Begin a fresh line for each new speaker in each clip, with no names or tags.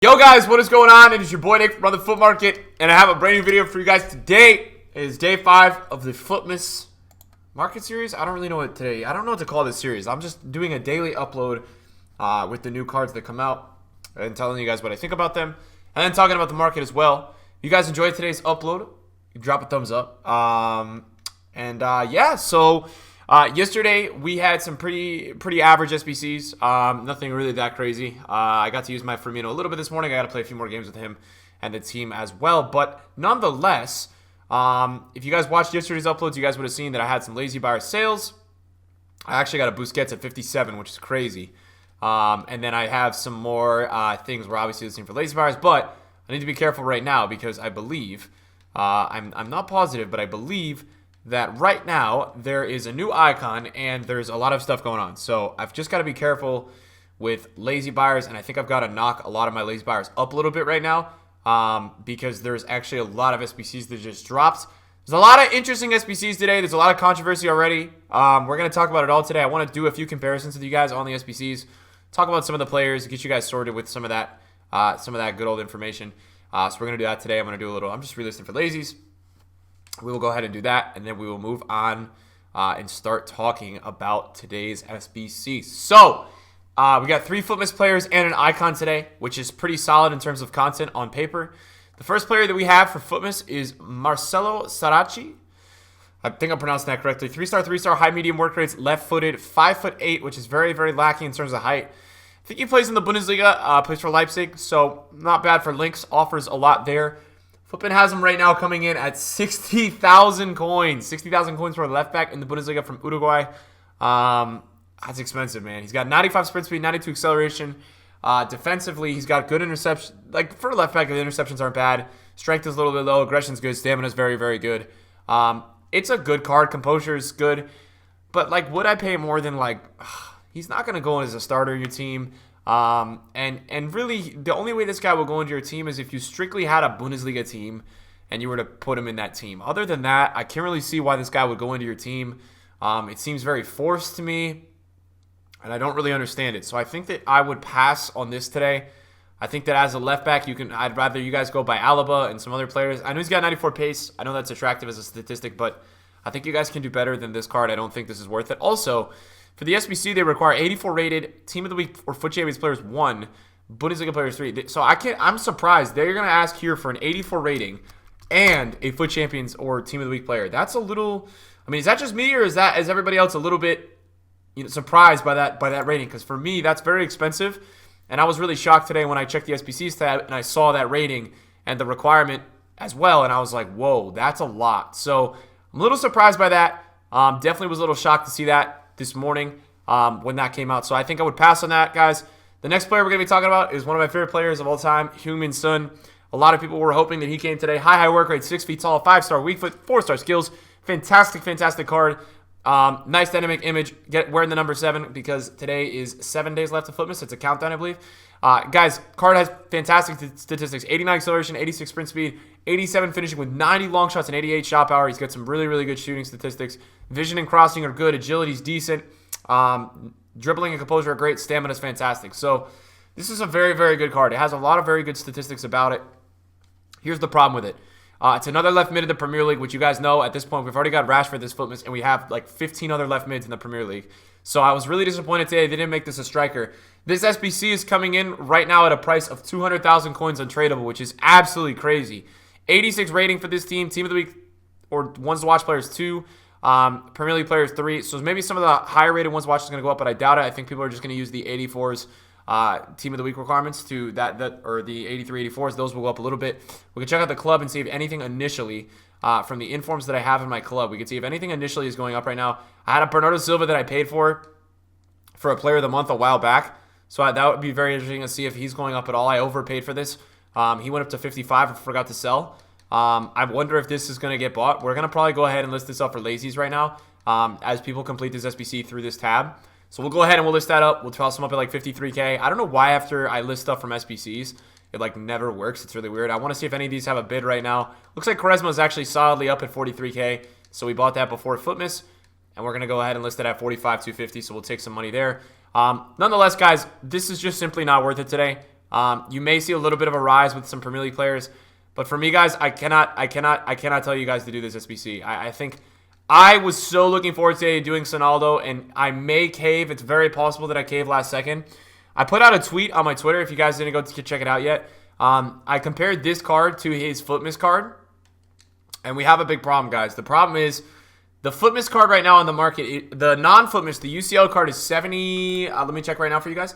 Yo guys, what is going on? It is your boy Nick from the Foot Market, and I have a brand new video for you guys today. It is day 5 of the FUTMAS market series. I don't really know what today. I don't know what to call this series. I'm just doing a daily upload with the new cards that come out and telling you guys what I think about them, and then talking about the market as well. If you guys enjoyed today's upload, you drop a thumbs up. Yeah, so yesterday we had some pretty average SBCs. Nothing really that crazy. I got to use my Firmino a little bit this morning. I got to play a few more games with him and the team as well. But nonetheless, if you guys watched yesterday's uploads, you guys would have seen that I had some lazy buyer sales. I actually got a Busquets at 57, which is crazy. And then I have some more things we're obviously listening for lazy buyers, but I need to be careful right now because I believe, I'm not positive, but I believe that right now there is a new icon and there's a lot of stuff going on. So I've just got to be careful with lazy buyers, and I think I've got to knock a lot of my lazy buyers up a little bit right now because there's actually a lot of SBCs that just dropped. There's a lot of interesting SBCs today. There's a lot of controversy already. We're going to talk about it all today. I want to do a few comparisons with you guys on the SBCs, talk about some of the players, get you guys sorted with some of that good old information. So we're going to do that today. I'm going to do a little, I'm just relisting for lazies. We will go ahead and do that, and then we will move on and start talking about today's SBC. So, we got 3 FUTMAS players and an icon today, which is pretty solid in terms of content on paper. The first player that we have for FUTMAS is Marcelo Saracchi. I think I'm pronouncing that correctly. 3-star, 3-star, high medium work rates, left-footed, 5'8", which is very, very lacking in terms of height. I think he plays in the Bundesliga, plays for Leipzig, so not bad for links, offers a lot there. FUTMAS has him right now coming in at 60,000 coins. 60,000 coins for a left back in the Bundesliga from Uruguay. That's expensive, man. He's got 95 sprint speed, 92 acceleration. Defensively, he's got good interception. Like, for a left back, the interceptions aren't bad. Strength is a little bit low. Aggression's good. Stamina's very, very good. It's a good card. Composure is good. But, like, would I pay more than, like... he's not going to go in as a starter in your team. And really, the only way this guy will go into your team is if you strictly had a Bundesliga team and you were to put him in that team. Other than that, I can't really see why this guy would go into your team. It seems very forced to me, and I don't really understand it. So I think that I would pass on this today. I think that as a left back, I'd rather you guys go by Alaba and some other players. I know he's got 94 pace. I know that's attractive as a statistic, but I think you guys can do better than this card. I don't think this is worth it. Also, for the SBC, they require 84 rated, Team of the Week or FUT Champions players 1, Bundesliga players 3. So I'm surprised they're going to ask here for an 84 rating and a FUT Champions or Team of the Week player. That's a little, I mean, is that just me, or is everybody else a little bit, surprised by that rating? Because for me, that's very expensive, and I was really shocked today when I checked the SBCs tab and I saw that rating and the requirement as well, and I was like, whoa, that's a lot. So I'm a little surprised by that. Definitely was a little shocked to see that this morning when that came out. So I think I would pass on that, guys. The next player we're going to be talking about is one of my favorite players of all time, Heung-min Son. A lot of people were hoping that he came today. High work rate, 6 feet tall, 5-star weak foot, 4-star skills. Fantastic card. Nice dynamic image. Wearing the number 7 because today is 7 days left of FUTMAS. It's a countdown, I believe. Guys, card has fantastic statistics. 89 acceleration, 86 sprint speed, 87 finishing with 90 long shots and 88 shot power. He's got some really good shooting statistics. Vision and crossing are good. Agility's decent. Dribbling and composure are great. Stamina's fantastic. So this is a very good card. It has a lot of very good statistics about it. Here's the problem with it. It's another left mid in the Premier League, which you guys know at this point. We've already got Rashford this FUTMAS, and we have like 15 other left mids in the Premier League. So I was really disappointed today they didn't make this a striker. This SBC is coming in right now at a price of 200,000 coins untradeable, which is absolutely crazy. 86 rating for this team. Team of the Week or ones to watch players 2. Premier League players 3. So maybe some of the higher rated ones to watch is going to go up, but I doubt it. I think people are just going to use the 84s Team of the Week requirements to that or the 83, 84s. Those will go up a little bit. We can check out the club and see if anything initially from the informs that I have in my club. We can see if anything initially is going up right now. I had a Bernardo Silva that I paid for a player of the month a while back. So that would be very interesting to see if he's going up at all. I overpaid for this. He went up to 55 and forgot to sell. I wonder if this is going to get bought. We're going to probably go ahead and list this up for lazies right now as people complete this SBC through this tab. So we'll go ahead and we'll list that up. We'll toss them up at like 53K. I don't know why after I list stuff from SBCs, it like never works. It's really weird. I want to see if any of these have a bid right now. Looks like Quaresma is actually solidly up at 43K. So we bought that before FUTMAS. And we're going to go ahead and list it at 45, 250. So we'll take some money there. Nonetheless, guys, this is just simply not worth it today. You may see a little bit of a rise with some Premier League players, but for me, guys, I cannot tell you guys to do this SBC. I think I was so looking forward to doing Sonaldo, and I may cave. It's very possible that I cave last second. I put out a tweet on my Twitter. If you guys didn't go check it out yet, I compared this card to his FUTMAS card, and we have a big problem, guys. The problem is the FUTMAS card right now on the market, the non-FUTMAS, the UCL card is 70. Let me check right now for you guys.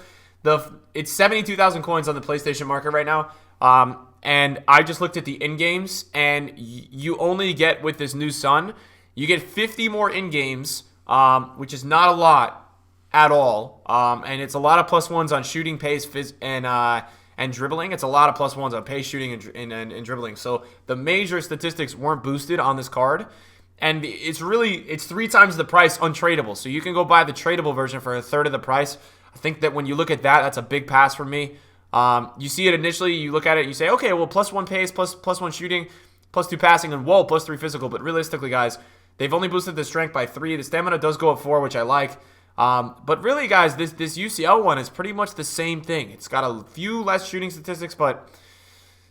It's 72,000 coins on the PlayStation market right now. And I just looked at the in-games, and you only get, with this new Sun, you get 50 more in-games, which is not a lot at all. And it's a lot of +1s on shooting, pace, and dribbling. It's a lot of +1s on pace, shooting, and dribbling. So the major statistics weren't boosted on this card. And it's 3 times the price untradeable. So you can go buy the tradable version for a third of the price. I think that when you look at that, that's a big pass for me. You see it initially, you look at it, you say, okay, well, +1 pace, +1 shooting, +2 passing, and whoa, +3 physical. But realistically, guys, they've only boosted the strength by 3. The stamina does go up 4, which I like. But really, guys, this UCL one is pretty much the same thing. It's got a few less shooting statistics, but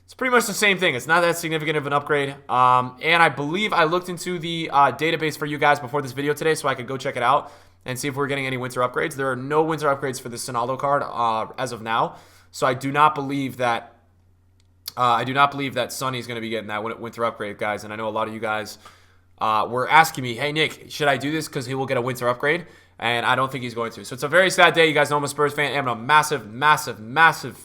it's pretty much the same thing. It's not that significant of an upgrade. And I believe I looked into the database for you guys before this video today, so I could go check it out and see if we're getting any winter upgrades. There are no winter upgrades for the Sonaldo card as of now. So I do not believe that Sonny's going to be getting that winter upgrade, guys. And I know a lot of you guys were asking me, hey, Nick, should I do this because he will get a winter upgrade? And I don't think he's going to. So it's a very sad day. You guys know I'm a Spurs fan. I'm a massive, massive, massive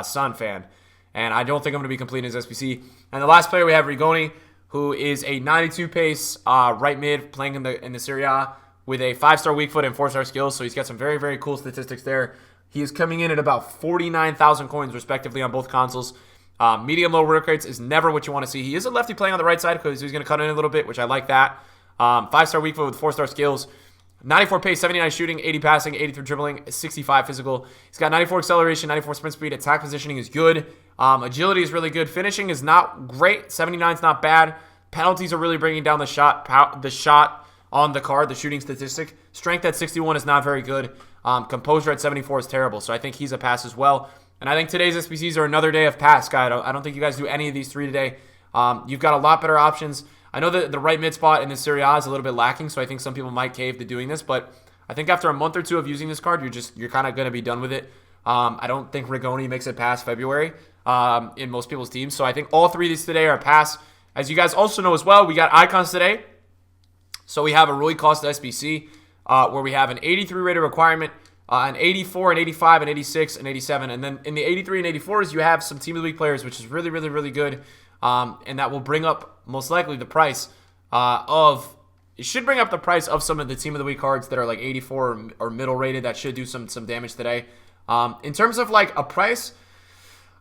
Sun fan. And I don't think I'm going to be completing his SBC. And the last player we have, Rigoni, who is a 92 pace right mid playing in the Serie A with a 5-star weak foot and 4-star skills. So he's got some very, very cool statistics there. He is coming in at about 49,000 coins, respectively, on both consoles. Medium-low work rates is never what you want to see. He is a lefty playing on the right side because he's going to cut in a little bit, which I like that. 5-star weak foot with 4-star skills. 94 pace, 79 shooting, 80 passing, 83 dribbling, 65 physical. He's got 94 acceleration, 94 sprint speed. Attack positioning is good. Agility is really good. Finishing is not great. 79 is not bad. Penalties are really bringing down the shot on the card, the shooting statistic. Strength at 61 is not very good. Composure at 74 is terrible. So I think he's a pass as well. And I think today's SBCs are another day of pass, guy. I don't think you guys do any of these 3 today. You've got a lot better options. I know that the right mid spot in this Serie A is a little bit lacking, so I think some people might cave to doing this. But I think after a month or 2 of using this card, you're kind of going to be done with it. I don't think Rigoni makes it past February in most people's teams. So I think all 3 of these today are a pass. As you guys also know as well, we got icons today. So we have a Rui Costa SBC where we have an 83 rated requirement, an 84, an 85, an 86, an 87. And then in the 83 and 84s, you have some Team of the Week players, which is really, really, really good. And that will bring up, most likely, the price it should bring up the price of some of the Team of the Week cards that are like 84 or middle rated. That should do some damage today. In terms of like a price,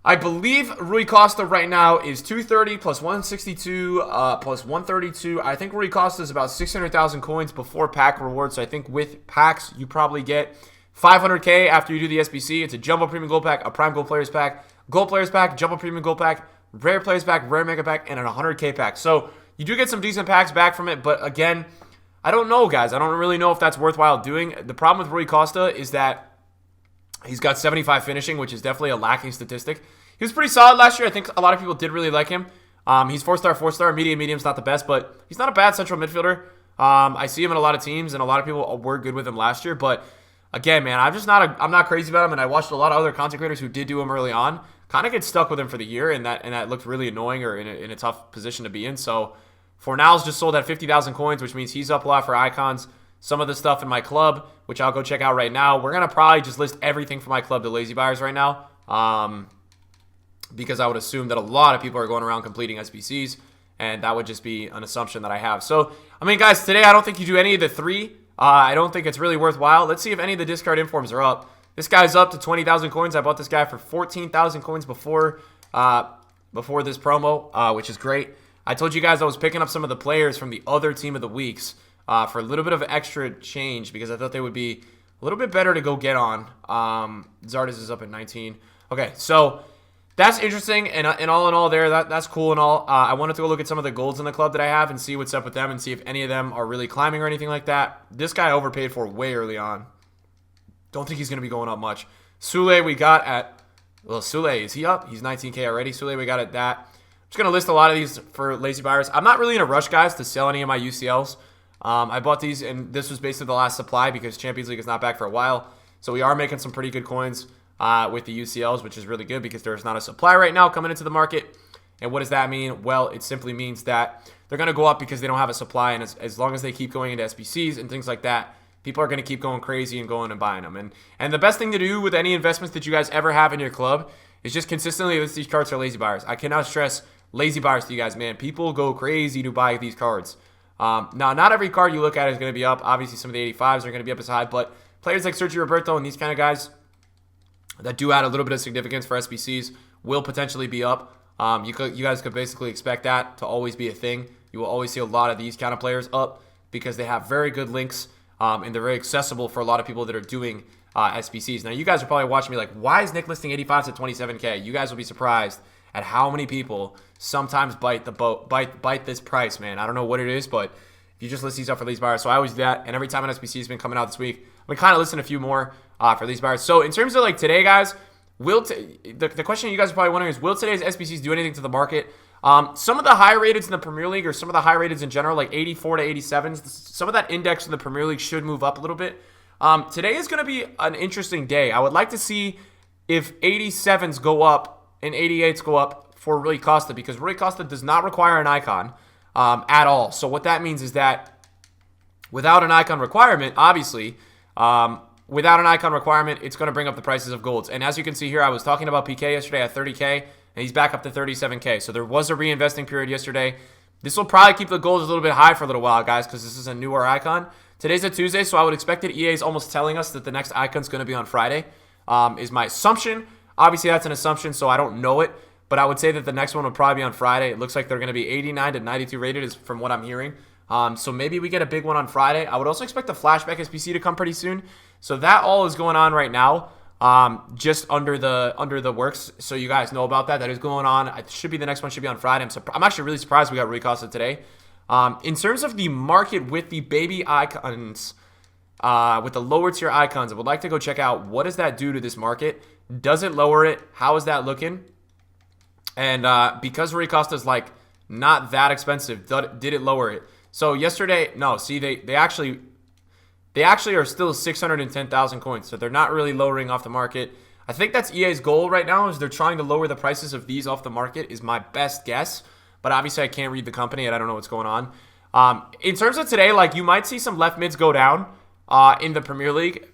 I believe Rui Costa right now is 230 plus 162 plus 132. I think Rui Costa is about 600,000 coins before pack rewards. So I think with packs, you probably get 500K after you do the SBC. It's a Jumbo Premium Gold Pack, a Prime Gold Players Pack, Gold Players Pack, Jumbo Premium Gold Pack, Rare Players Pack, Rare Mega Pack, and an 100K pack. So you do get some decent packs back from it. But again, I don't know, guys. I don't really know if that's worthwhile doing. The problem with Rui Costa is that he's got 75 finishing, which is definitely a lacking statistic. He was pretty solid last year. I think a lot of people did really like him. He's 4-star, 4-star. Medium's not the best, but he's not a bad central midfielder. I see him in a lot of teams, and a lot of people were good with him last year. But again, man, I'm not crazy about him, and I watched a lot of other content creators who did do him early on. Kind of get stuck with him for the year, and that looked really annoying or in a tough position to be in. So Fornal's just sold at 50,000 coins, which means he's up a lot for icons. Some of the stuff in my club, which I'll go check out right now. We're going to probably just list everything for my club to lazy buyers right now. Because I would assume that a lot of people are going around completing SBCs, and that would just be an assumption that I have. So, I mean, guys, today I don't think you do any of the 3. I don't think it's really worthwhile. Let's see if any of the discard informs are up. This guy's up to 20,000 coins. I bought this guy for 14,000 coins before this promo, which is great. I told you guys I was picking up some of the players from the other Team of the Weeks for a little bit of extra change because I thought they would be a little bit better to go get on. Zardes is up at 19. Okay, so that's interesting, and all in all there, that's cool and all. I wanted to go look at some of the golds in the club that I have and see what's up with them and see if any of them are really climbing or anything like that. This guy I overpaid for way early on. Don't think he's going to be going up much. Sule we got at Well, Sule, is he up? He's 19K already. Sule, we got it. I'm just going to list a lot of these for lazy buyers. I'm not really in a rush, guys, to sell any of my UCLs. I bought these, and this was basically the last supply because Champions League is not back for a while. So we are making some pretty good coins with the UCLs, which is really good because there's not a supply right now coming into the market. And what does that mean? Well, it simply means that they're going to go up because they don't have a supply. And as long as they keep going into SBCs and things like that, people are going to keep going crazy and going and buying them. And the best thing to do with any investments that you guys ever have in your club is just consistently list these cards for lazy buyers. I cannot stress lazy buyers to you guys, man. People go crazy to buy these cards. Now, not every card you look at is going to be up. Obviously, some of the 85s are going to be up as high. But players like Sergio Roberto and these kind of guys that do add a little bit of significance for SBCs will potentially be up. You guys could basically expect that to always be a thing. You will always see a lot of these kind of players up because they have very good links and they're very accessible for a lot of people that are doing SBCs. Now, you guys are probably watching me like, why is Nick listing 85s at 27K? You guys will be surprised at how many people sometimes bite this price, man. I don't know what it is, but if you just list these up for these buyers. So I always do that, and every time an SBC has been coming out this week, I've been kind of listing a few more for these buyers. So in terms of like today, guys, the question you guys are probably wondering is, will today's SBCs do anything to the market? Some of the high rateds in the Premier League, or some of the high rateds in general, like 84 to 87s, some of that index in the Premier League should move up a little bit. Today is going to be an interesting day. I would like to see if 87s go up and 88s go up for Rui Costa, because Rui Costa does not require an icon at all. So what that means is that without an icon requirement, obviously, without an icon requirement, it's going to bring up the prices of golds. And as you can see here, I was talking about PK yesterday at 30K, and he's back up to 37K. So there was a reinvesting period yesterday. This will probably keep the golds a little bit high for a little while, guys, because this is a newer icon. Today's a Tuesday, so I would expect that EA is almost telling us that the next icon's going to be on Friday, is my assumption. Obviously, that's an assumption, so I don't know it, but I would say that the next one would probably be on Friday. It looks like they're going to be 89 to 92 rated, is from what I'm hearing. So maybe we get a big one on Friday. I would also expect the flashback SBC to come pretty soon. So that all is going on right now, just under the works. So you guys know about that. That is going on. It should be the next one. Should be on Friday. I'm actually really surprised we got Rui Costa today. In terms of the market with the baby icons, with the lower tier icons, I would like to go check out what does that do to this market. Does it lower it? How is that looking? And because Rui Costa is like not that expensive, did it lower it? So yesterday, no. See, they actually are still 610,000 coins, so they're not really lowering off the market. I think that's EA's goal right now, is they're trying to lower the prices of these off the market, is my best guess. But obviously, I can't read the company, and I don't know what's going on. In terms of today, like you might see some left mids go down in the Premier League,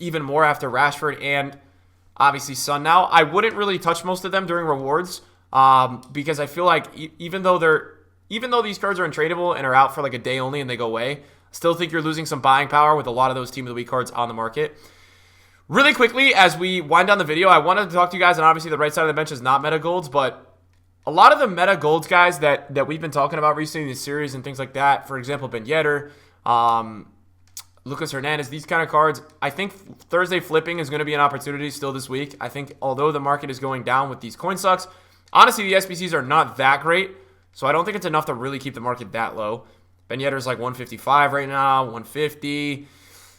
even more after Rashford and obviously Son. Now, I wouldn't really touch most of them during rewards because I feel like even though these cards are untradeable and are out for like a day only and they go away, still think you're losing some buying power with a lot of those Team of the Week cards on the market. Really quickly, as we wind down the video, I wanted to talk to you guys, and obviously the right side of the bench is not meta golds, but a lot of the meta golds guys that we've been talking about recently in this series and things like that, for example, Ben Yedder, Lucas Hernandez, these kind of cards, I think Thursday flipping is going to be an opportunity still this week. I think although the market is going down with these coin sucks, honestly, the SBCs are not that great, so I don't think it's enough to really keep the market that low. Ben Yedder's like 155 right now, 150.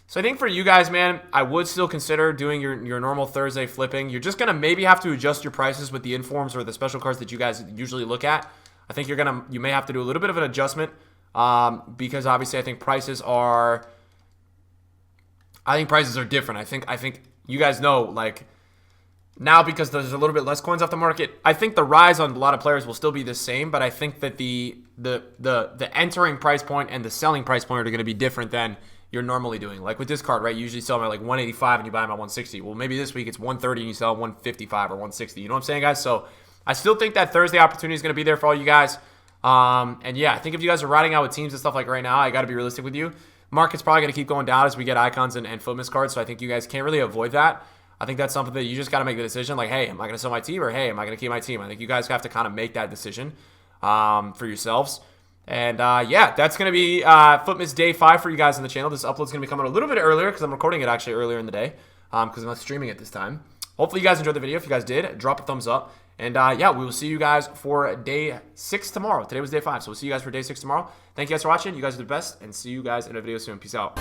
So I think for you guys, man, I would still consider doing your normal Thursday flipping. You're just going to maybe have to adjust your prices with the informs or the special cards that you guys usually look at. I think you may have to do a little bit of an adjustment because obviously I think prices are different. I think you guys know, like, now because there's a little bit less coins off the market, I think the rise on a lot of players will still be the same, but I think that the entering price point and the selling price point are going to be different than you're normally doing. Like with this card, right? You usually sell them at like 185 and you buy them at 160. Well, maybe this week it's 130 and you sell 155 or 160. You know what I'm saying, guys? So I still think that Thursday opportunity is going to be there for all you guys. And yeah, I think if you guys are riding out with teams and stuff like right now, I got to be realistic with you. Market's probably going to keep going down as we get icons and FUTMAS cards, so I think you guys can't really avoid that. I think that's something that you just got to make the decision, like, hey, am I going to sell my team, or hey, am I going to keep my team? I think you guys have to kind of make that decision for yourselves. And yeah, that's going to be FUTMAS Day 5 for you guys on the channel. This upload's going to be coming a little bit earlier because I'm recording it actually earlier in the day because I'm not streaming it this time. Hopefully you guys enjoyed the video. If you guys did, drop a thumbs up. And yeah, we will see you guys for Day 6 tomorrow. Today was Day 5, so we'll see you guys for Day 6 tomorrow. Thank you guys for watching. You guys are the best, and see you guys in a video soon. Peace out.